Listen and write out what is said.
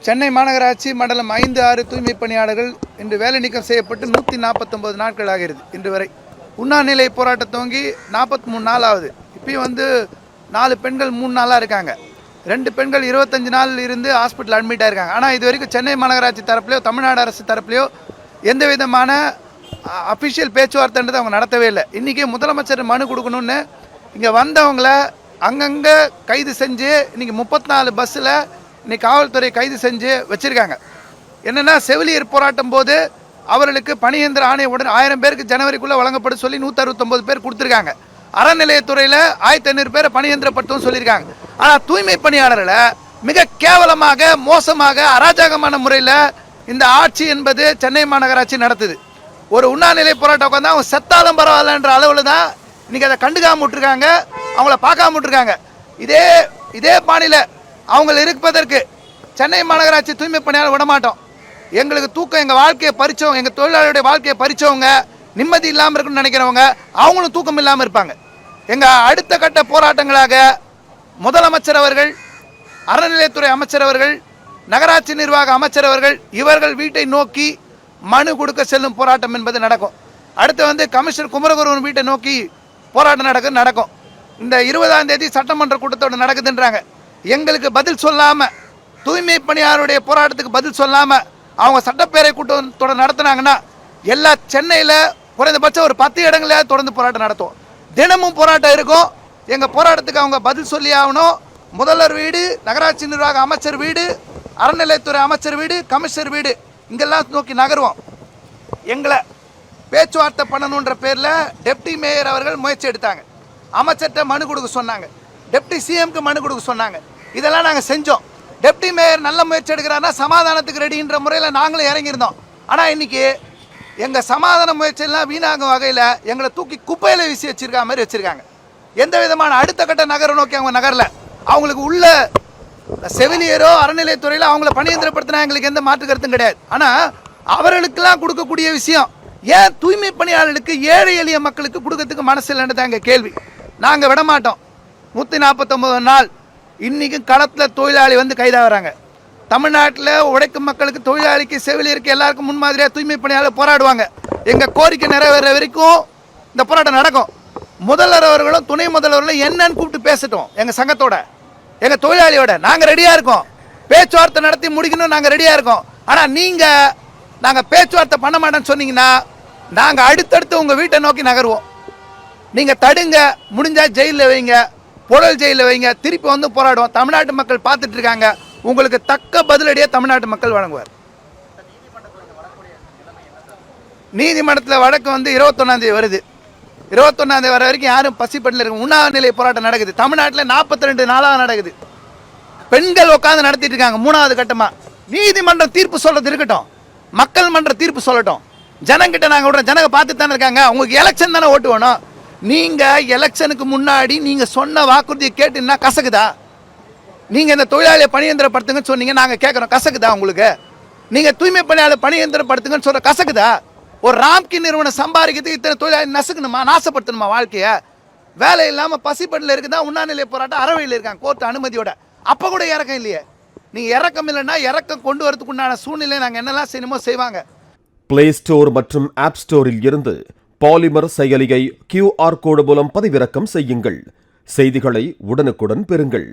சென்னை மாநகராட்சி மண்டலம் 5, 6 தூய்மை பணியாளர்கள் இன்று வேலை நீக்கம் செய்யப்பட்டு 149 நாட்கள் ஆகிறது. இன்று வரை உண்ணாநிலை போராட்டம் துவங்கி 43 நாள் ஆகுது. இப்பயும் 4 பெண்கள் 3 நாளாக இருக்காங்க. 2 பெண்கள் 25 நாள் இருந்து ஹாஸ்பிட்டல் அட்மிட் ஆயிருக்காங்க. ஆனால் இது வரைக்கும் சென்னை மாநகராட்சி தரப்புலையோ தமிழ்நாடு அரசு தரப்புலையோ எந்த விதமான அஃபிஷியல் பேச்சுவார்த்தைன்றது அவங்க நடத்தவே இல்லை. இன்றைக்கி முதலமைச்சர் மனு கொடுக்கணும்னு இங்கே வந்தவங்கள அங்கங்கே கைது செஞ்சு இன்றைக்கி 34 பஸ்ஸில் இன்றைக்கி காவல்துறை கைது செஞ்சு வச்சுருக்காங்க. என்னென்னா செவிலியர் போராட்டம் போது அவர்களுக்கு பணியந்திர ஆணையுடன் 1000 பேருக்கு ஜனவரிக்குள்ளே வழங்கப்படும் சொல்லி 169 பேர் கொடுத்துருக்காங்க. அறநிலையத்துறையில் 1500 பேரை பணியந்திரப்படுத்தும் சொல்லியிருக்காங்க. ஆனால் தூய்மை பணியாளர்களை மிக கேவலமாக மோசமாக அராஜகமான முறையில் இந்த ஆட்சி என்பது சென்னை மாநகராட்சி நடத்துது. ஒரு உண்ணாநிலை போராட்டம் உட்காந்து அவங்க செத்தாலும் பரவாயில்லன்ற அளவில் தான் இன்றைக்கி அதை கண்டுக்காம விட்டுருக்காங்க, அவங்கள பார்க்காம விட்டுருக்காங்க. இதே பாணியில் அவங்க இருப்பதற்கு சென்னை மாநகராட்சி தூய்மை பணியாளர் விடமாட்டோம். எங்களுக்கு தூக்கம், எங்கள் வாழ்க்கையை பறிச்சவங்க, எங்கள் தொழிலாளருடைய வாழ்க்கையை பறிச்சவங்க, நிம்மதி இல்லாமல் இருக்குன்னு நினைக்கிறவங்க அவங்களும் தூக்கம் இல்லாமல் இருப்பாங்க. எங்கள் அடுத்த கட்ட போராட்டங்களாக முதலமைச்சர் அவர்கள், அறநிலையத்துறை அமைச்சர் அவர்கள், நகராட்சி நிர்வாக அமைச்சர் அவர்கள் இவர்கள் வீட்டை நோக்கி மனு கொடுக்க செல்லும் போராட்டம் என்பது நடக்கும். அடுத்து கமிஷனர் குமரகுருவன் வீட்டை நோக்கி போராட்டம் நடக்கும். இந்த 20ஆம் தேதி சட்டமன்ற கூட்டத்தோடு நடக்குதுன்றாங்க. எங்களுக்கு பதில் சொல்லாமல், தூய்மை பணியாளருடைய போராட்டத்துக்கு பதில் சொல்லாமல் அவங்க சட்டப்பேரவை கூட்டத்தோடு நடத்தினாங்கன்னா எல்லா சென்னையில் குறைந்தபட்சம் ஒரு 10 இடங்களில் தொடர்ந்து போராட்டம் நடத்தும். தினமும் போராட்டம் இருக்கும். எங்கள் போராட்டத்துக்கு அவங்க பதில் சொல்லி ஆகணும். முதல்வர் வீடு, நகராட்சி நிர்வாக அமைச்சர் வீடு, அறநிலையத்துறை அமைச்சர் வீடு, கமிஷனர் வீடு இங்கெல்லாம் நோக்கி நகருவோம். எங்களை பேச்சுவார்த்தை பண்ணணுன்ற பேரில் டெப்டி மேயர் அவர்கள் முயற்சி எடுத்தாங்க. அமைச்சர்கிட்ட மனு கொடுக்க சொன்னாங்க, டெப்டி சிஎம்க்கு மனு கொடுக்க சொன்னாங்க. இதெல்லாம் நாங்கள் செஞ்சோம். டெப்டி மேயர் நல்ல முயற்சி எடுக்கிறாருன்னா சமாதானத்துக்கு ரெடின்ற முறையில் நாங்களும் இறங்கியிருந்தோம். ஆனால் இன்றைக்கி எங்கள் சமாதான முயற்சியெல்லாம் வீணாகும் வகையில் எங்களை தூக்கி குப்பையில் வீசி வச்சிருக்க மாதிரி வச்சுருக்காங்க. எந்த விதமான அடுத்த கட்ட நகரை நோக்கி அவங்க நகரில் அவங்களுக்கு உள்ள செவிலியரோ அறநிலையத்துறையில் அவங்கள பணியந்திரப்படுத்தினா எங்களுக்கு எந்த மாற்று கருத்தும் கிடையாது. ஆனால் அவர்களுக்கெல்லாம் கொடுக்கக்கூடிய விஷயம் ஏன் தூய்மை பணியாளர்களுக்கு, ஏழை எளிய மக்களுக்கு கொடுக்கறதுக்கு மனசு இல்லைன்னு தான் எங்கள் கேள்வி. நாங்கள் விடமாட்டோம். 149 நாள் இன்றைக்கும் களத்தில் தொழிலாளி கைதாகிறாங்க. தமிழ்நாட்டில் உழைக்கும் மக்களுக்கு, தொழிலாளிக்கு, செவிலியருக்கு எல்லாருக்கும் முன்மாதிரியாக தூய்மை பணியாளர் போராடுவாங்க. எங்கள் கோரிக்கை நிறைவேற வரைக்கும் இந்த போராட்டம் நடக்கும். முதல்வர் அவர்களும் துணை முதல்வர்களும் என்னன்னு கூப்பிட்டு பேசட்டும். எங்கள் சங்கத்தோட, எங்கள் தொழிலாளியோட நாங்கள் ரெடியாக இருக்கோம். பேச்சுவார்த்தை நடத்தி முடிக்கணும், நாங்கள் ரெடியாக இருக்கோம். ஆனால் நாங்கள் பேச்சுவார்த்தை பண்ண மாட்டேன்னு சொன்னீங்கன்னா நாங்கள் அடுத்தடுத்து உங்கள் வீட்டை நோக்கி நகருவோம். நீங்கள் தடுங்க, முடிஞ்சால் ஜெயிலில் வைங்க, புழல் ஜெயிலில் வைங்க, திருப்பி போராடுவோம். தமிழ்நாட்டு மக்கள் பார்த்துட்டு இருக்காங்க. உங்களுக்கு தக்க பதிலடியே தமிழ்நாட்டு மக்கள் வழங்குவார். நீதிமன்றத்தில் வழக்கு 21ஆம் தேதி வருது. 21ஆம் தேதி வர வரைக்கும் யாரும் பசிப்பட்டில் இருக்கு. உண்ணாநிலை போராட்டம் நடக்குது. தமிழ்நாட்டில் 42 நாளாக நடக்குது. பெண்கள் உட்காந்து நடத்திட்டு இருக்காங்க. 3வது கட்டமாக நீதிமன்றம் தீர்ப்பு சொல்றது இருக்கட்டும், மக்கள் மன்ற தீர்ப்பு சொல்லட்டும். ஜனங்கிட்ட நாங்கள் விடுறோம். ஜனங்க பார்த்துட்டு தானே இருக்காங்க. உங்களுக்கு எலெக்ஷன் தானே ஓட்டு வேணும். நீங்கள் எலெக்ஷனுக்கு முன்னாடி நீங்கள் சொன்ன வாக்குறுதியை கேட்டுன்னா கசக்குதா? நீங்கள் இந்த தொழிலாளியை பணியந்திரப்படுத்துங்கன்னு சொன்னீங்க, நாங்கள் கேட்குறோம், கசக்குதா உங்களுக்கு? நீங்கள் தூய்மை பணியாளர் பணியந்திரப்படுத்துங்கன்னு சொல்கிற கசக்குதா? ஒரு ராம்கி நிறுவனம் சம்பாதிக்கிறதுக்கு இத்தனை தொழிலாளி நசுக்கணுமா, நாசப்படுத்தணுமா வாழ்க்கையை? வேலை இல்லாமல் பசிப்பட்டில் இருக்குதா உண்ணாநிலை போராட்டம் அறவையில் இருக்காங்க கோர்ட் அனுமதியோட. அப்போ கூட இறக்கம் இல்லையே. நீங்கள் இறக்கம் இல்லைன்னா இறக்கம் கொண்டு வரதுக்கு உண்டான சூழ்நிலை நாங்கள் என்னெல்லாம் செய்யணுமோ செய்வாங்க. பிளே ஸ்டோர் மற்றும் ஆப் ஸ்டோரில் இருந்து பாலிமர் செயலியை QR கோடு மூலம் பதிவிறக்கம் செய்யுங்கள். செய்திகளை உடனுக்குடன் பெறுங்கள்.